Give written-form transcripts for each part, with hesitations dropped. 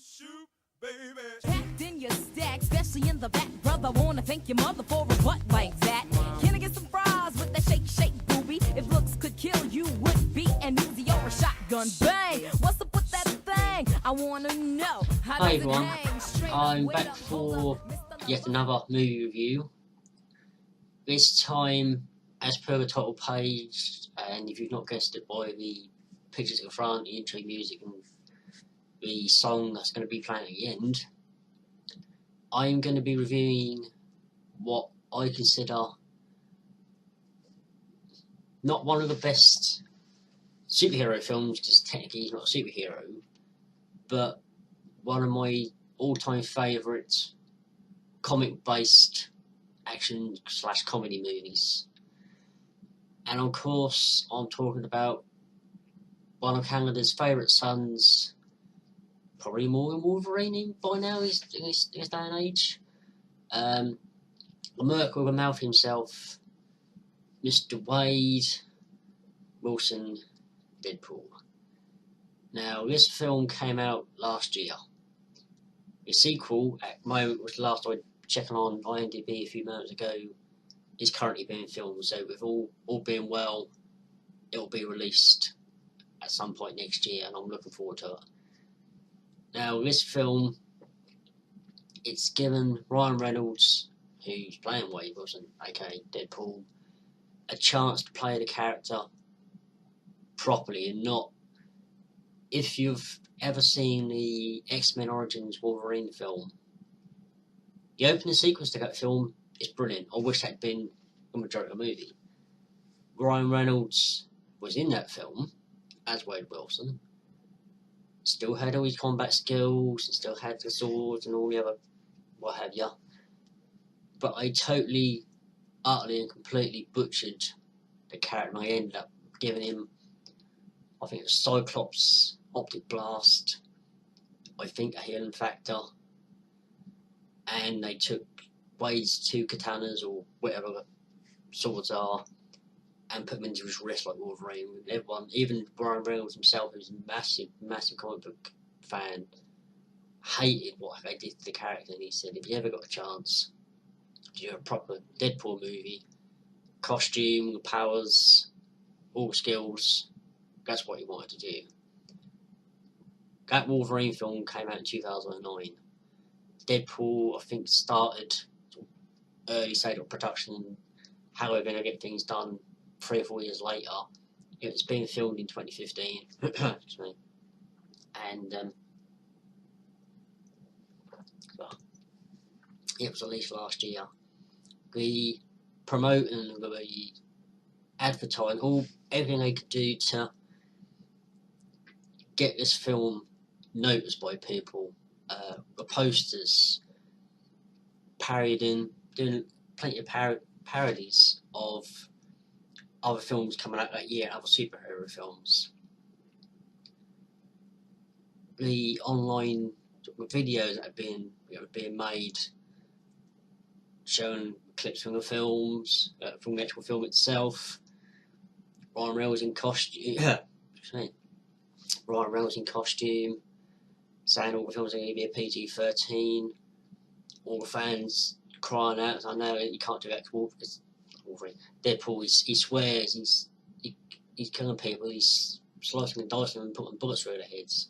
shoot, baby. Packed in your stack, especially in the back, brother. Wanna thank your mother for a butt like that. Can I get some fries with that shake, shake, booby? If looks could kill you, would be an Uzi or a shotgun. Bang! What's up with that thing? I wanna know. How Hi does it everyone, hang? Straight I'm up, back wait up, for hold up, Mr. yet another movie review. This time, as per the title page, and if you've not guessed it by the pictures at the front, the intro music and the song that's going to be playing at the end, I'm going to be reviewing what I consider not one of the best superhero films, because technically he's not a superhero, but one of my all-time favourite comic-based action/comedy movies. And of course, I'm talking about one of Canada's favourite sons, probably more than Wolverine by now in this day and age. The Merc with a mouth himself, Mr. Wade Wilson, Deadpool. Now, this film came out last year. The sequel, at the moment, was the last I checked on IMDb a few minutes ago, is currently being filmed. So, with all being well, it'll be released at some point next year, and I'm looking forward to it. Now, this film, it's given Ryan Reynolds, who's playing Wade Wilson, aka Deadpool, a chance to play the character properly and not. If you've ever seen the X-Men Origins Wolverine film, the opening sequence to that film is brilliant. I wish that had been the majority of the movie. Ryan Reynolds was in that film as Wade Wilson, still had all his combat skills, and still had the swords and all the other what have you, but I totally, utterly and completely butchered the character. I ended up giving him, I think, a Cyclops optic blast, I think a healing factor, and they took Wade's two katanas or whatever the swords are and put them into his wrist like Wolverine. Everyone, even Ryan Reynolds himself, who's a massive comic book fan, hated what they did to the character, and he said if you ever got a chance to do a proper Deadpool movie, costume, powers, all skills, that's what he wanted to do. That Wolverine film came out in 2009. Deadpool, I think, started early stage of production and how we're going to get things done 3 or 4 years later. It's been filmed in 2015. Excuse me. And it was released last year. The promoting, the advertising, everything they could do to get this film noticed by people. The posters, doing plenty of parodies of other films coming out that year, other superhero films. The online videos that are being made, showing clips from the films, from the actual film itself. Ryan Reynolds in costume. Ryan Reynolds in costume, saying all the films are going to be a PG-13. All the fans crying out. I know you can't do that because Wolverine. Deadpool, he swears, he's killing people, he's slicing and dicing and putting bullets through their heads.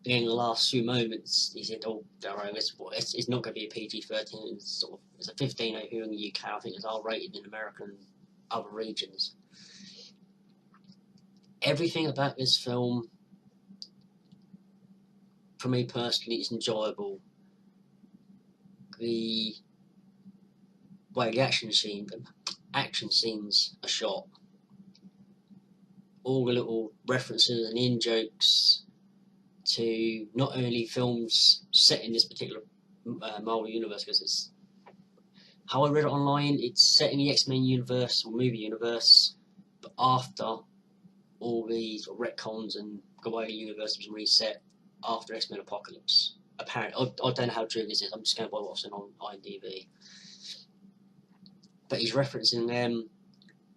And in the last few moments, he said, "Oh, don't worry, it's not going to be a PG-13. It's a 15 here in the UK. I think it's R-rated in America and other regions." Everything about this film, for me personally, is enjoyable. The way the action scenes are shot, all the little references and in-jokes to not only films set in this particular Marvel universe, because it's how I read it online, it's set in the X-Men universe or movie universe, but after all these retcons and the way the universe was reset after X-Men Apocalypse. Apparently, I don't know how true this is, I'm just going by what's on IMDb. But he's referencing them,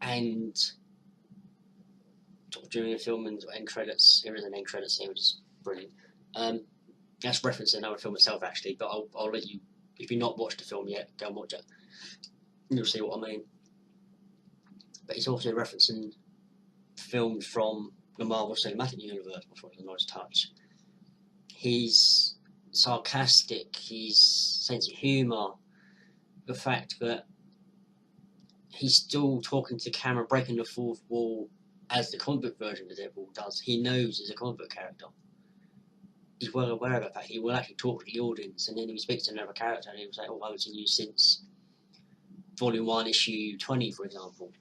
and during the film and end credits, there is an end credit scene which is brilliant. That's referencing another film itself, actually, but I'll let you, if you've not watched the film yet, go and watch it. You'll see what I mean. But it's also referencing films from the Marvel Cinematic Universe, which was a nice touch. He's sarcastic, his sense of humour, the fact that he's still talking to camera, breaking the fourth wall as the comic book version of Deadpool does. He knows he's a comic book character. He's well aware of the fact he will actually talk to the audience, and then if he speaks to another character, and he will say, "Oh, I haven't seen you since Volume 1, Issue 20, for example."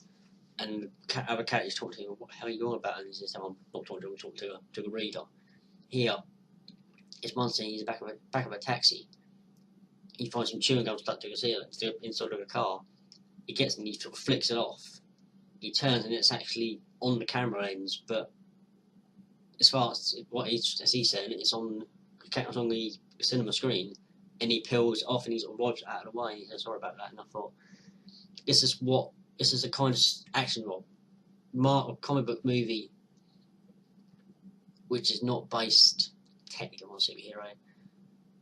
And the other characters talk to him, "What the hell are you on about?" And he says, "I'm not talking to him, I'm talking to the reader." Here, it's one scene, he's in the back of a taxi. He finds some chewing gum stuck to his ear, inside of a car. He gets it and he sort of flicks it off. He turns and it's actually on the camera lens, but as far as as he said, it's on the cinema screen, and he peels it off and he sort of wipes it out of the way. He says, "Sorry about that." And I thought, this is a kind of action comic book movie which is not based technically on superhero.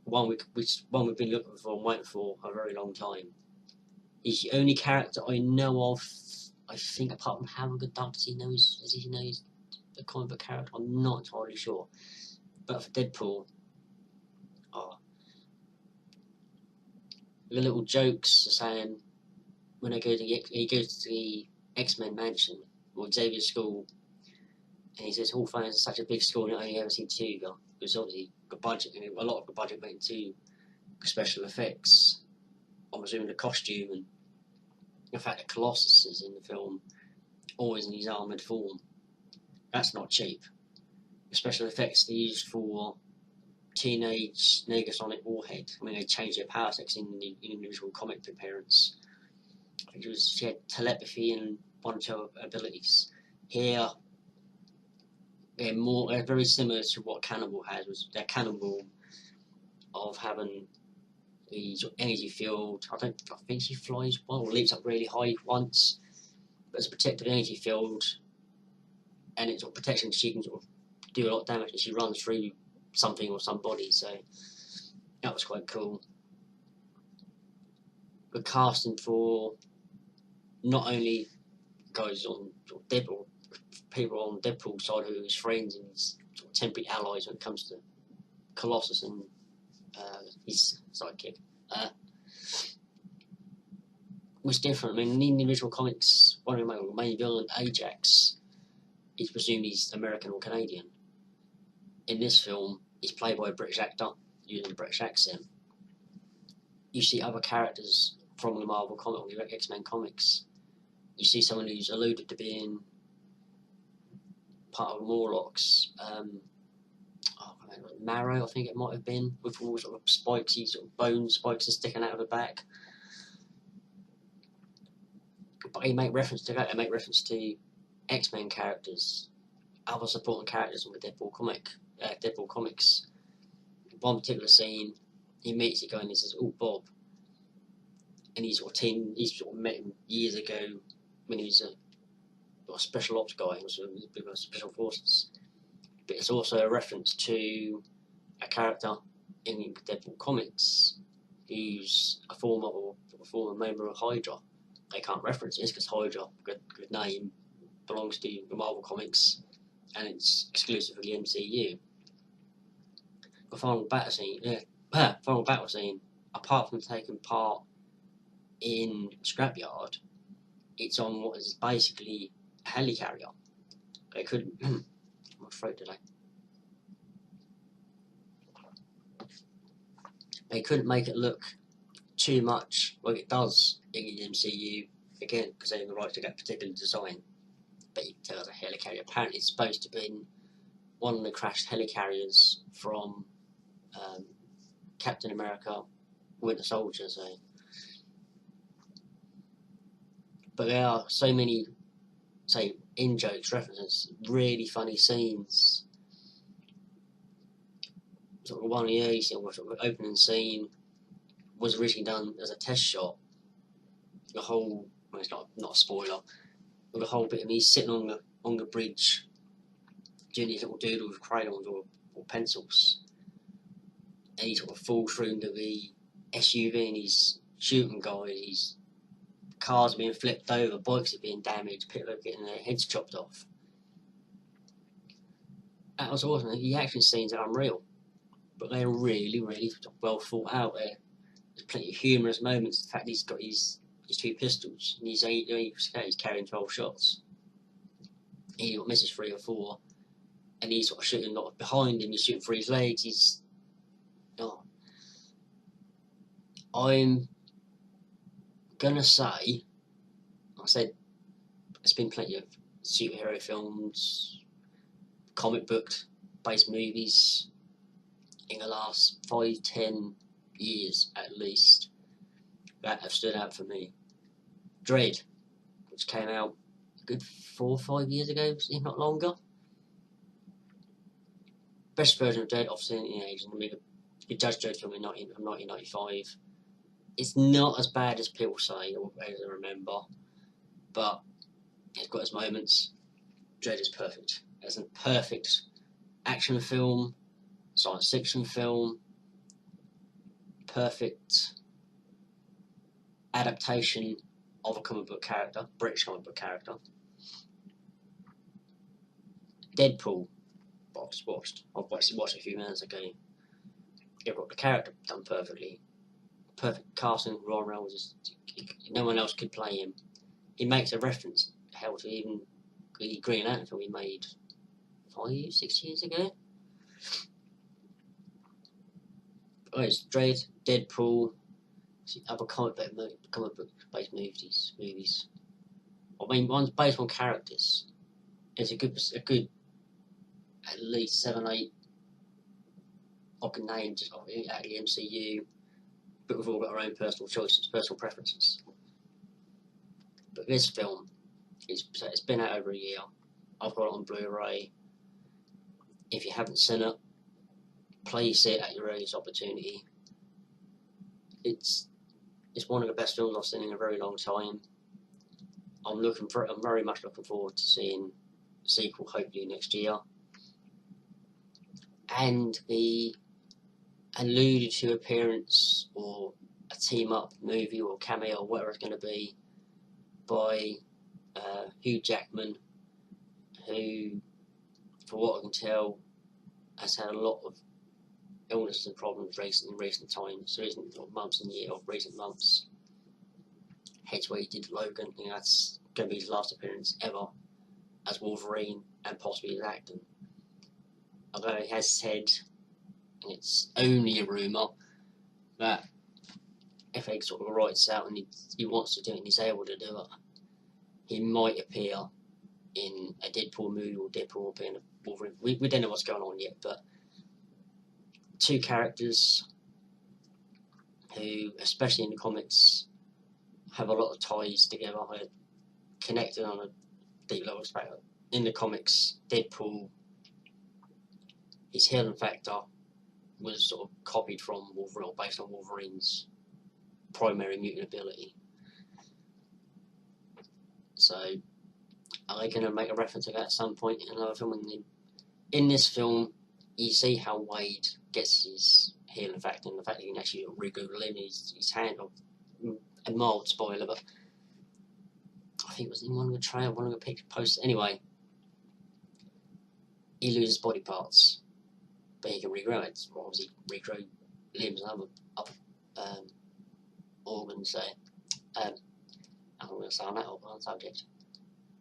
One we've been looking for and waiting for a very long time. He's the only character I know of, I think, apart from Howard the Duck, does he know he's a comic book character? I'm not entirely sure. But for Deadpool, the little jokes are saying when he goes to the X-Men mansion or Xavier's school, and he says Hall Fame is such a big school and I only ever seen two. Because obviously the budget, a lot of the budget went into special effects. I'm assuming the costume and the fact that Colossus is in the film, always in his armoured form. That's not cheap. The special effects they used for teenage Negasonic Warhead. I mean, they changed their power sets in the individual comic appearance. I think she had telepathy and one or two abilities. Here, they're very similar to what Cannibal has. They're Cannibal of having the sort of energy field. I think she flies well, leaps up really high once, but it's a protected energy field, and it's sort of protection. She can sort of do a lot of damage, and she runs through something or somebody. So that was quite cool. The casting for not only guys on sort of Deadpool, people on Deadpool's side who are his friends and his sort of temporary allies when it comes to Colossus and his sidekick, was different. I mean, in the original comics, one of the main villain, Ajax, is presumed he's American or Canadian. In this film, he's played by a British actor using a British accent. You see other characters from the Marvel comic, or the X-Men comics. You see someone who's alluded to being part of the Morlocks. Marrow, I think it might have been, with all sort of spikesy sort of bone spikes are sticking out of the back. But they make reference to that. They make reference to X-Men characters, other supporting characters in the Deadpool comics. One particular scene, he meets the guy and he says, "Oh, Bob," and he's sort of met him years ago when he was a special ops guy. He was with special forces. But it's also a reference to a character in the Deadpool comics who's a former member of Hydra. They can't reference this because Hydra, good name, belongs to the Marvel comics and it's exclusive for the MCU. The final battle scene, apart from taking part in Scrapyard, it's on what is basically a helicarrier. They couldn't. My throat today. They couldn't make it look too much like it does in the MCU, again, because they have the right to that particular design. But you can tell it's a helicarrier. Apparently it's supposed to be one of the crashed helicarriers from Captain America Winter Soldier. So. But there are so many, say, in-jokes, references, really funny scenes. Sort of one of the early scenes, sort of opening scene, was originally done as a test shot. The whole, well, it's not a spoiler, but the whole bit of me sitting on the bridge doing these little doodles with crayons or pencils. and he sort of falls through into the SUV and he's shooting guys, his cars are being flipped over, bikes are being damaged, people are getting their heads chopped off. That was awesome. The action scenes are unreal, but they're really, really well thought out. There's plenty of humorous moments. The fact he's got his 2 pistols and he's carrying 12 shots. He misses 3 or 4, and he's sort of shooting not behind him. He's shooting for his legs. I'm gonna say, I said, there's been plenty of superhero films, comic book based movies in the last 5-10 years at least that have stood out for me. Dredd, which came out a good 4 or 5 years ago, if not longer. Best version of Dredd I've seen in ages. I mean, the Judge Dredd film in 1995. It's not as bad as people say or as I remember, but it's got its moments. Dredd is perfect. It's a perfect action film, science fiction film, perfect adaptation of a comic book character, British comic book character. Deadpool, I've just watched. I've watched a few minutes ago. You've got the character done perfectly. Perfect casting. Ryan Reynolds, no one else could play him. He makes a reference hell to even the Green Lantern film he made 5-6 years ago. Oh, it's Dredd, Deadpool, other comic book based movies. I mean, one's based on characters. It's a good at least 7-8 I can name just out of the MCU, but we've all got our own personal choices, personal preferences. But this film, it's been out over a year. I've got it on Blu-ray. If you haven't seen it, please see it at your earliest opportunity. It's one of the best films I've seen in a very long time. I'm very much looking forward to seeing the sequel, hopefully next year. And the alluded to appearance or a team up movie or cameo or whatever it's going to be by Hugh Jackman, who, for what I can tell, has had a lot of illnesses and problems in recent times, recent months. Hence where he did Logan. I think that's going to be his last appearance ever as Wolverine and possibly as acting. Although he has said, and it's only a rumour, that if he sort of writes out and he wants to do it and he's able to do it, he might appear in a Deadpool movie or Deadpool appear in a Wolverine. We don't know what's going on yet, but 2 characters who, especially in the comics, have a lot of ties together, are connected on a deep level. In the comics, Deadpool, his healing factor was sort of copied from Wolverine, or based on Wolverine's primary mutant ability. So, are they going to make a reference to that at some point in another film? And in this film, you see how Wade gets his healing factor, and the fact that he can actually re-Google in his hand. A mild spoiler, but I think it was in one of the picture posts. Anyway, he loses body parts, but he can regrow it. Obviously, regrow limbs and other organs. So, I'm going to say on that subject.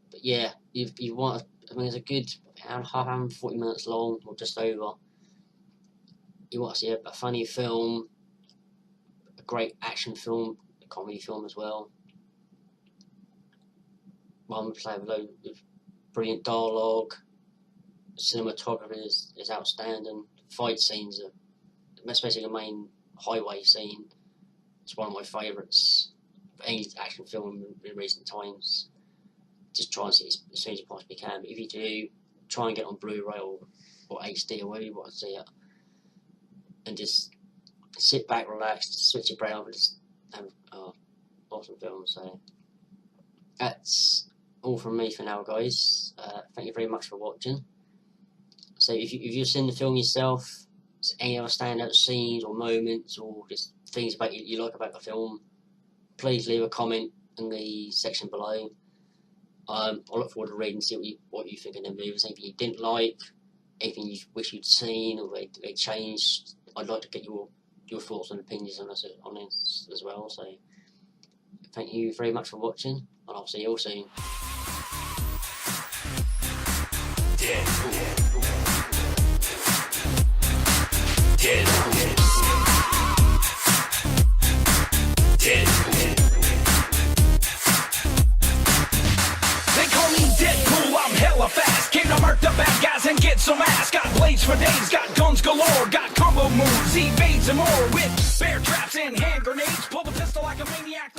But yeah, you want. I mean, it's a good half hour, 40 minutes long, or just over. You want to see a funny film, a great action film, a comedy film as well. One with brilliant dialogue. Cinematography is outstanding. Fight scenes are, especially the main highway scene, it's one of my favourites of any action film in recent times. Just try and see it as soon as you possibly can. But if you do, try and get on Blu-ray or HD or wherever you want to see it, and just sit back, relax, just switch your brain off, and just have awesome film. So that's all from me for now, guys. Thank you very much for watching. So if you've seen the film yourself, any other standout scenes or moments or just things about you like about the film, please leave a comment in the section below. I look forward to reading and see what you think of the movies. Anything you didn't like, anything you wish you'd seen or they changed. I'd like to get your thoughts and opinions on this as well. So thank you very much for watching, and I'll see you all soon. Deadpool. Deadpool. Deadpool. They call me Deadpool, I'm hella fast. Came to murk the bad guys and get some ass. Got blades for days, got guns galore. Got combo moves, evades and more. With bear traps and hand grenades. Pull the pistol like a maniac.